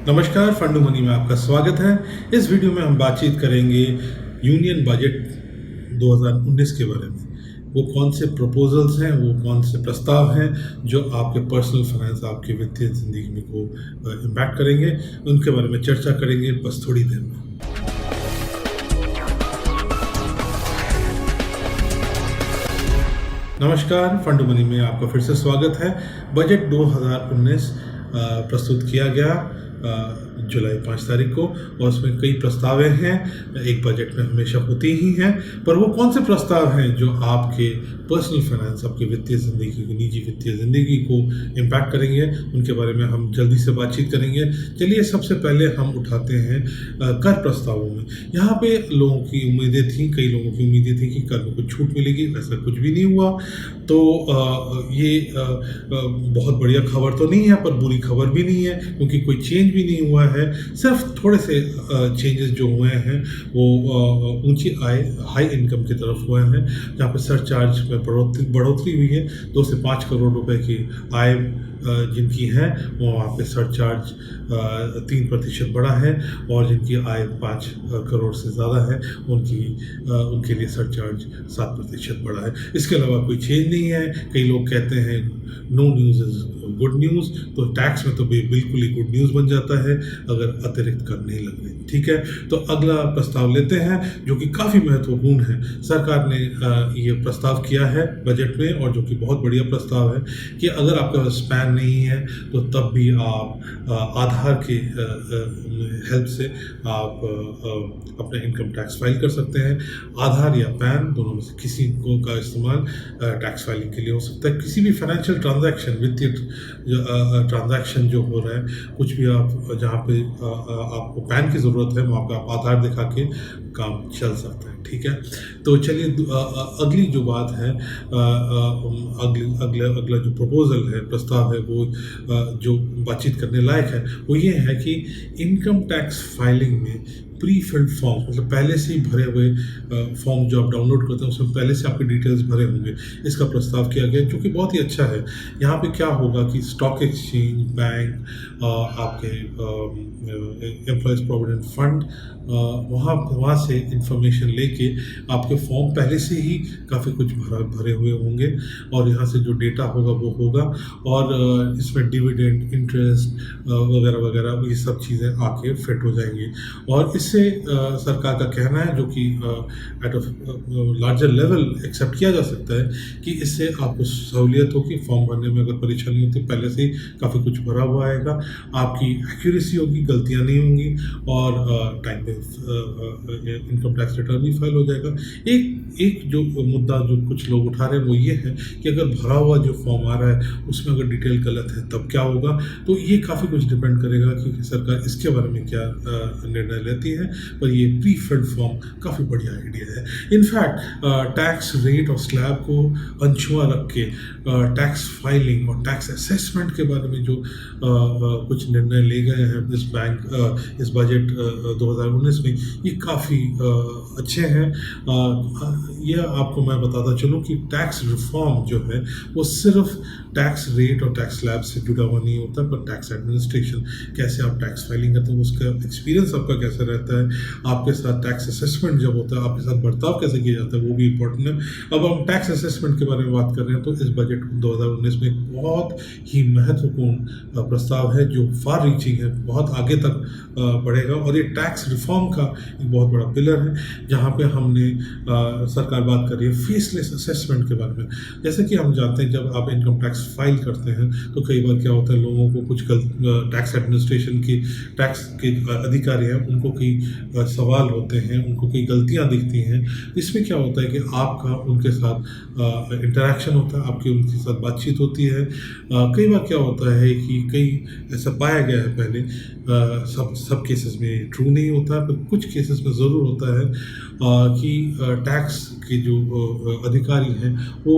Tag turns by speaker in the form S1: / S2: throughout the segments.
S1: नमस्कार, फंडू मनी में आपका स्वागत है। इस वीडियो में हम बातचीत करेंगे यूनियन बजट 2019 के बारे में। वो कौन से प्रपोजल्स हैं, वो कौन से प्रस्ताव हैं जो आपके पर्सनल फाइनेंस, आपके वित्तीय ज़िंदगी में को इम्पैक्ट करेंगे, उनके बारे में चर्चा करेंगे बस थोड़ी देर में। नमस्कार, फंडू मनी में आपका फिर से स्वागत है। बजट 2019 प्रस्तुत किया गया जुलाई 5 तारीख को, और उसमें कई प्रस्तावें हैं। एक बजट में हमेशा होती ही हैं, पर वो कौन से प्रस्ताव हैं जो आपके पर्सनल फाइनेंस, आपकी वित्तीय ज़िंदगी को, निजी वित्तीय ज़िंदगी को इम्पैक्ट करेंगे, उनके बारे में हम जल्दी से बातचीत करेंगे। चलिए, सबसे पहले हम उठाते हैं कर प्रस्तावों में। यहाँ पे लोगों की उम्मीदें थी, कई लोगों की उम्मीदें थी कि कर में कुछ छूट मिलेगी, ऐसा कुछ भी नहीं हुआ। तो ये बहुत बढ़िया खबर तो नहीं है, पर बुरी खबर भी नहीं है, क्योंकि कोई चेंज भी नहीं हुआ है। सिर्फ थोड़े से चेंजेस जो हुए हैं वो ऊंची आय, हाई इनकम की तरफ हुए हैं, जहाँ पे सरचार्ज में बढ़ोतरी हुई है। 2 से 5 करोड़ रुपए की आय जिनकी है वो वहाँ पे सरचार्ज 3% बढ़ा है, और जिनकी आय 5 करोड़ से ज़्यादा है उनके लिए सरचार्ज 7% बढ़ा है। इसके अलावा कोई चेंज नहीं है। कई लोग कहते हैं no news is good news, तो टैक्स में तो बिल्कुल ही गुड न्यूज़ बन जाता है अगर अतिरिक्त कर नहीं लग रहे। ठीक है, तो अगला प्रस्ताव लेते हैं जो कि काफ़ी महत्वपूर्ण है। सरकार ने ये प्रस्ताव किया है बजट में, और जो कि बहुत बढ़िया प्रस्ताव है, कि अगर आपके पास पैन नहीं है तो तब भी आप आधार के हेल्प से आप अपना इनकम टैक्स फाइल कर सकते हैं। आधार या पैन दोनों में से किसी को का इस्तेमाल टैक्स फाइलिंग के लिए हो सकता है। किसी भी फाइनेंशियल ट्रांजैक्शन, वित्तीय ट्रांजैक्शन जो हो रहा है, कुछ भी आप जहाँ पे आपको पैन की ज़रूरत है, वहाँ पे आप आधार दिखा के काम चल सकता है। ठीक है, तो चलिए अगली जो बात है, अगला जो प्रपोजल है, प्रस्ताव है, वो जो बातचीत करने लायक है, वो ये है कि इनकम टैक्स फाइलिंग में प्री फिल्ड फॉर्म, मतलब पहले से ही भरे हुए फॉर्म जो आप डाउनलोड करते हैं उसमें पहले से आपके डिटेल्स भरे होंगे, इसका प्रस्ताव किया गया, जो कि बहुत ही अच्छा है। यहाँ पे क्या होगा कि स्टॉक एक्सचेंज, बैंक, आपके एम्प्लॉयज़ प्रोविडेंट फंड, वहाँ से इंफॉर्मेशन लेके आपके फॉर्म पहले से ही काफ़ी कुछ भरे हुए होंगे, और यहाँ से जो डेटा होगा वो होगा, और इसमें डिविडेंड, इंटरेस्ट वगैरह वगैरह ये सब चीज़ें आके फिट हो जाएंगी। और इससे सरकार का कहना है, जो कि at a larger level accept किया जा सकता है, कि इससे आपको सहूलियत होगी। फॉर्म भरने में अगर परेशानी होती है, पहले से ही काफ़ी कुछ भरा हुआ आएगा, आपकी एक्यूरेसी होगी, गलतियाँ नहीं होंगी, और टाइम पे इनकम टैक्स रिटर्न भी फाइल हो जाएगा। एक जो मुद्दा जो कुछ लोग उठा रहे हैं वो ये है कि अगर भरा हुआ जो फॉर्म आ रहा है उसमें अगर डिटेल गलत है तब क्या होगा। तो ये काफ़ी कुछ डिपेंड करेगा कि सरकार इसके बारे में क्या निर्णय लेती है, पर ये प्री फिल्ड फॉर्म काफ़ी बढ़िया आइडिया है। इनफैक्ट टैक्स रेट और स्लैब को अनछुआ रख के टैक्स फाइलिंग और टैक्स असेसमेंट के बारे में जो कुछ निर्णय ले गए हैं इस बजट 2019 में, ये काफ़ी अच्छे हैं। यह आपको मैं बताता चलूँ कि टैक्स रिफॉर्म जो है वो सिर्फ टैक्स रेट और टैक्स स्लैब से जुड़ा हुआ नहीं होता, पर टैक्स एडमिनिस्ट्रेशन, कैसे आप टैक्स फाइलिंग करते हैं, उसका एक्सपीरियंस आपका कैसे रहता है, आपके साथ टैक्स असेसमेंट जब होता है आपके साथ बर्ताव कैसे किया जाता है, वो भी इम्पोर्टेंट है। अब हम टैक्स असेसमेंट के बारे में बात कर रहे हैं, तो इस बजट 2019 में एक बहुत ही महत्वपूर्ण प्रस्ताव है जो फार रीचिंग है, बहुत आगे तक बढ़ेगा, और ये टैक्स रिफॉर्म का एक बहुत बड़ा पिलर है, जहाँ पे हमने सरकार बात कर रही है फेसलेस असेसमेंट के बारे में। जैसे कि हम जानते हैं, जब आप इनकम टैक्स फाइल करते हैं तो कई बार क्या होता है, लोगों को कुछ टैक्स एडमिनिस्ट्रेशन की, टैक्स के अधिकारी हैं, उनको कई सवाल होते हैं, उनको कई गलतियां दिखती हैं। इसमें क्या होता है कि आपका उनके साथ इंटरेक्शन होता है, आपकी उनके साथ बातचीत होती है। कई बार क्या होता है कि कई ऐसा पाया गया है पहले, सब केसेस में ट्रू नहीं होता, पर कुछ केसेस में ज़रूर होता है कि टैक्स के जो अधिकारी हैं वो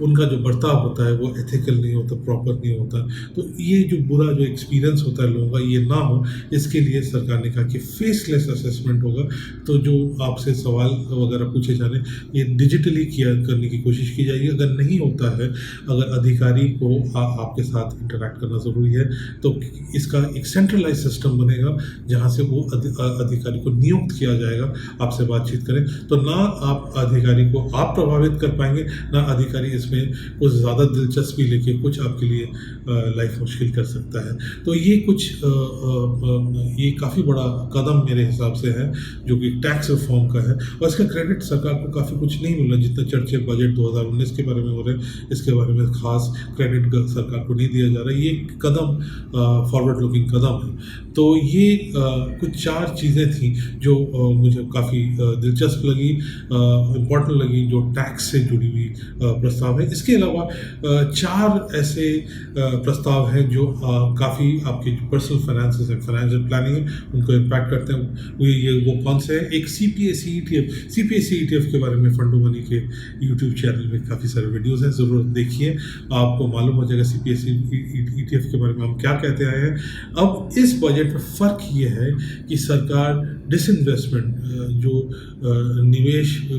S1: उनका जो बर्ताव होता है वो एथिकल नहीं होता, प्रॉपर नहीं होता। तो ये जो बुरा जो एक्सपीरियंस होता है लोगों का, ये ना हो, इसके लिए सरकार ने कहा कि फेसलेस असेसमेंट होगा। तो जो आपसे सवाल वगैरह पूछे जाने, ये डिजिटली किया करने की कोशिश की जाएगी। अगर नहीं होता है, अगर अधिकारी को आपके साथ इंटरैक्ट करना ज़रूरी है, तो इसका एक सेंट्रलाइज सिस्टम बनेगा जहाँ से वो अधिकारी को नियुक्त किया जाएगा आपसे बातचीत करें। तो ना आप अधिकारी को आप प्रभावित कर पाएंगे, ना अधिकारी इसमें कुछ ज़्यादा दिलचस्पी लेके कुछ आपके लिए लाइफ मुश्किल कर सकता है। तो ये कुछ ये काफ़ी बड़ा कदम मेरे हिसाब से है जो कि टैक्स रिफॉर्म का है, और इसका क्रेडिट सरकार को काफ़ी कुछ नहीं मिल रहा। जितने चर्चे बजट 2019 के बारे में हो रहे हैं, इसके बारे में खास क्रेडिट सरकार को नहीं दिया जा रहा। ये कदम फॉरवर्ड लुकिंग कदम है। तो ये कुछ 4 चीज़ें थी जो मुझे काफ़ी दिलचस्प लगी, इम्पोर्टेंट लगी, जो टैक्स से जुड़ी हुई प्रस्ताव है। इसके अलावा 4 ऐसे प्रस्ताव हैं जो काफ़ी आपके पर्सनल फाइनेंसेस हैं, फाइनेंशियल प्लानिंग है, उनको इम्पैक्ट करते हैं। वो कौन से हैं? एक CPSE ETF के बारे में फंडू मनी के यूट्यूब चैनल में काफ़ी सारे वीडियोज़ हैं, ज़रूर देखिए, आपको मालूम हो जाएगा CPSE ETF के बारे में हम क्या कहते आए हैं। अब इस बजट में फ़र्क ये है कि सरकार डिसइन्वेस्टमेंट जो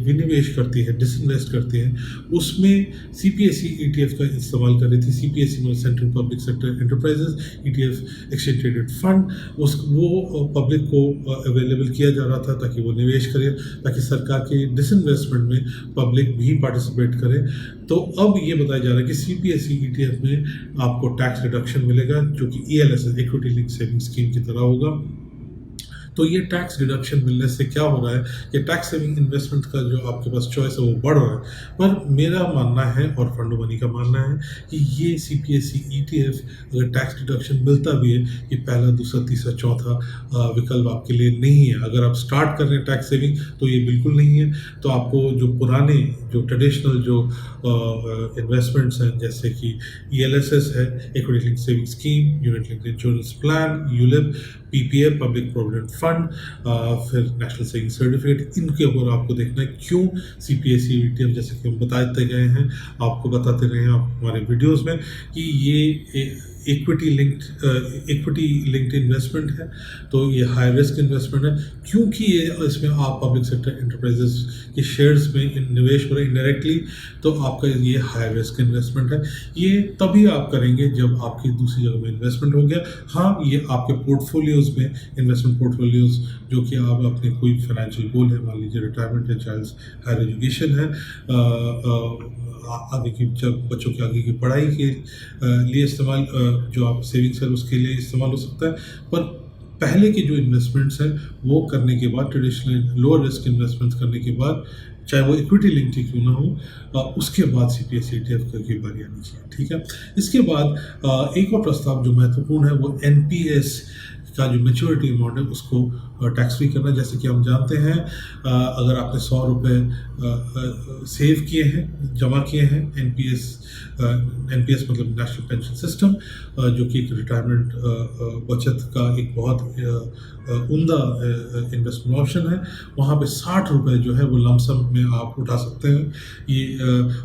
S1: विनिवेश करती है, डिसइन्वेस्ट करती है, उसमें CPSE ETF का इस्तेमाल कर रही थी। CPSE में central public sector enterprises ETF exchange traded fund, वो पब्लिक को अवेलेबल किया जा रहा था ताकि वो निवेश करे, ताकि सरकार के डिसइन्वेस्टमेंट में पब्लिक भी पार्टिसिपेट करे। तो अब ये बताया जा रहा है कि CPSE ETF में आपको टैक्स रिडक्शन मिलेगा, जो कि ELS equity link saving scheme की तरह होगा। तो ये टैक्स डिडक्शन मिलने से क्या हो रहा है कि टैक्स सेविंग इन्वेस्टमेंट का जो आपके पास चॉइस है वो बढ़ रहा है। पर मेरा मानना है और फंडू मनी का मानना है कि ये CPSE ETF अगर टैक्स डिडक्शन मिलता भी है, कि पहला, दूसरा, तीसरा, चौथा विकल्प आपके लिए नहीं है। अगर आप स्टार्ट कर रहे हैं टैक्स सेविंग तो ये बिल्कुल नहीं है। तो आपको जो पुराने, जो ट्रेडिशनल जो इन्वेस्टमेंट्स हैं, जैसे कि ELSS है, equity link saving scheme, unit link insurance plan, ULIP, PPA public provident fund, फिर नेशनल सेविंग सर्टिफिकेट, इनके ऊपर आपको देखना है क्यों CPSE ETF, जैसे कि हम बताते गए हैं, आपको बताते रहे हैं आप हमारे वीडियोस में, कि ये इक्विटी लिंक्ड इन्वेस्टमेंट है। तो ये हाई रिस्क इन्वेस्टमेंट है, क्योंकि ये इसमें आप पब्लिक सेक्टर एंटरप्राइजेस के शेयर्स में निवेश हो रहे इनडायरेक्टली, तो आपका ये हाई रिस्क इन्वेस्टमेंट है। ये तभी आप करेंगे जब आपकी दूसरी जगह में इन्वेस्टमेंट हो गया। हाँ, ये आपके पोर्टफोलियोज़ में, इन्वेस्टमेंट पोर्टफोलियोज़ जो कि आप अपने कोई फाइनेंशियल गोल है, मान लीजिए रिटायरमेंट है, चाइल्ड्स हायर एजुकेशन है, आगे की बच्चों की आगे की पढ़ाई के लिए इस्तेमाल, जो आप सेविंग्स है उसके लिए इस्तेमाल हो सकता है। पर पहले के जो इन्वेस्टमेंट्स हैं वो करने के बाद, ट्रेडिशनल लोअर रिस्क इन्वेस्टमेंट्स करने के बाद, चाहे वो इक्विटी लिंक ही क्यों ना हो, उसके बाद CPSE ETF की बारी आनी चाहिए। ठीक है। इसके बाद एक और प्रस्ताव जो महत्वपूर्ण है वो NPS का जो मैच्योरिटी अमाउंट है उसको टैक्स फ्री करना। जैसे कि हम जानते हैं, अगर आपने 100 रुपये सेव किए हैं, जमा किए हैं, NPS मतलब नेशनल पेंशन सिस्टम, जो कि एक रिटायरमेंट बचत का एक बहुत उम्दा इन्वेस्टमेंट ऑप्शन है, वहाँ पे 60 रुपये जो है वो लमसम में आप उठा सकते हैं। ये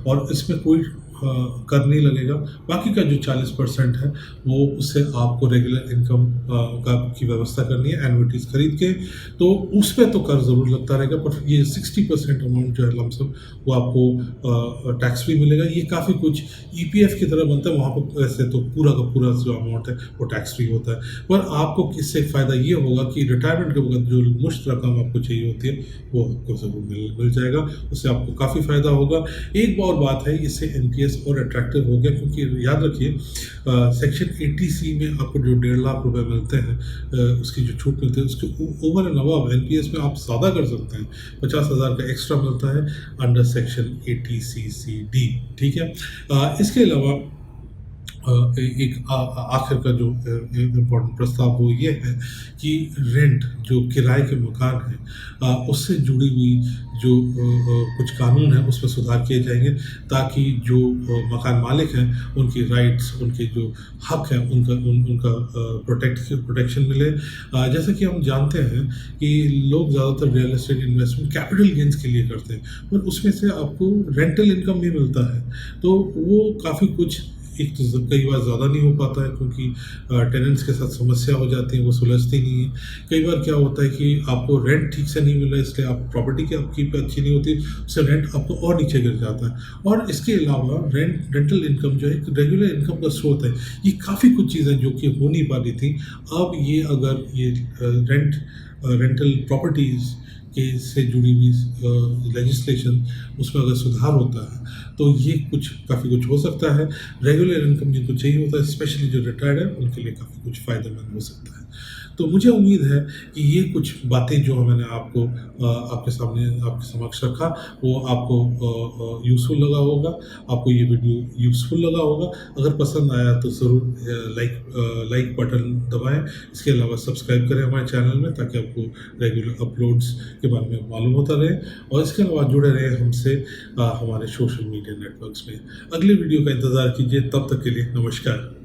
S1: और इसमें कोई कर नहीं लगेगा। बाकी का जो 40% है वो उससे आपको रेगुलर इनकम की व्यवस्था करनी है, एन्युइटीज़ खरीद के, तो उस पर तो कर ज़रूर लगता रहेगा। पर ये 60% अमाउंट जो है लमसम, वो आपको टैक्स फ्री मिलेगा। ये काफ़ी कुछ EPF की तरह बनता है, वहाँ पर वैसे तो पूरा का पूरा जो अमाउंट है वो टैक्स फ्री होता है। पर आपको इससे फ़ायदा ये होगा कि रिटायरमेंट के वक्त जो मुश्त रकम आपको चाहिए होती है वो आपको ज़रूर मिल जाएगा, उससे आपको काफ़ी फ़ायदा होगा। एक और बात है, इससे NPS और अट्रैक्टिव हो गया, क्योंकि याद रखिए सेक्शन 80C में आपको जो 1.5 लाख रुपए मिलते हैं, उसकी जो छूट मिलती है, उसके ओवर एंड अबव NPS में आप ज़्यादा कर सकते हैं। 50,000 का एक्स्ट्रा मिलता है अंडर सेक्शन 80CCD। ठीक है। इसके अलावा एक आखिर का जो इम्पोर्टेंट प्रस्ताव वो ये है कि रेंट, जो किराए के मकान हैं, उससे जुड़ी हुई जो कुछ कानून है उसमें सुधार किए जाएंगे, ताकि जो मकान मालिक हैं उनकी राइट्स, उनके जो हक हैं, उनका प्रोटेक्शन मिले। जैसे कि हम जानते हैं कि लोग ज़्यादातर real estate investment capital gains के लिए करते हैं, पर उसमें से आपको रेंटल इनकम भी मिलता है, तो वो काफ़ी कुछ एक तो कई बार ज़्यादा नहीं हो पाता है क्योंकि टेनेंट्स के साथ समस्या हो जाती है, वो सुलझती नहीं है। कई बार क्या होता है कि आपको रेंट ठीक से नहीं मिल रहा है, इसलिए आप प्रॉपर्टी की आपकी अच्छी नहीं होती, उससे रेंट आपको और नीचे गिर जाता है। और इसके अलावा रेंटल इनकम जो है एक रेगुलर इनकम का स्रोत है। ये काफ़ी कुछ चीज़ें जो कि हो नहीं पा रही थी, अब ये अगर ये रेंटल प्रॉपर्टीज़ के से जुड़ी हुई लेजिस्लेशन उसमें अगर सुधार होता है तो ये कुछ काफ़ी कुछ हो सकता है। रेगुलर इनकम जिनको चाहिए होता है, स्पेशली जो रिटायर्ड है, उनके लिए काफ़ी कुछ फ़ायदेमंद हो सकता है। तो मुझे उम्मीद है कि ये कुछ बातें जो मैंने आपको आपके सामने आपके समक्ष रखा, वो आपको यूज़फुल लगा होगा, आपको ये वीडियो यूज़फुल लगा होगा। अगर पसंद आया तो ज़रूर लाइक बटन दबाएँ। इसके अलावा सब्सक्राइब करें हमारे चैनल में ताकि आपको रेगुलर अपलोड्स के बारे में मालूम होता रहे, और इसके अलावा जुड़े रहें हमसे हमारे सोशल मीडिया नेटवर्क्स में। अगले वीडियो का इंतज़ार कीजिए, तब तक के लिए नमस्कार।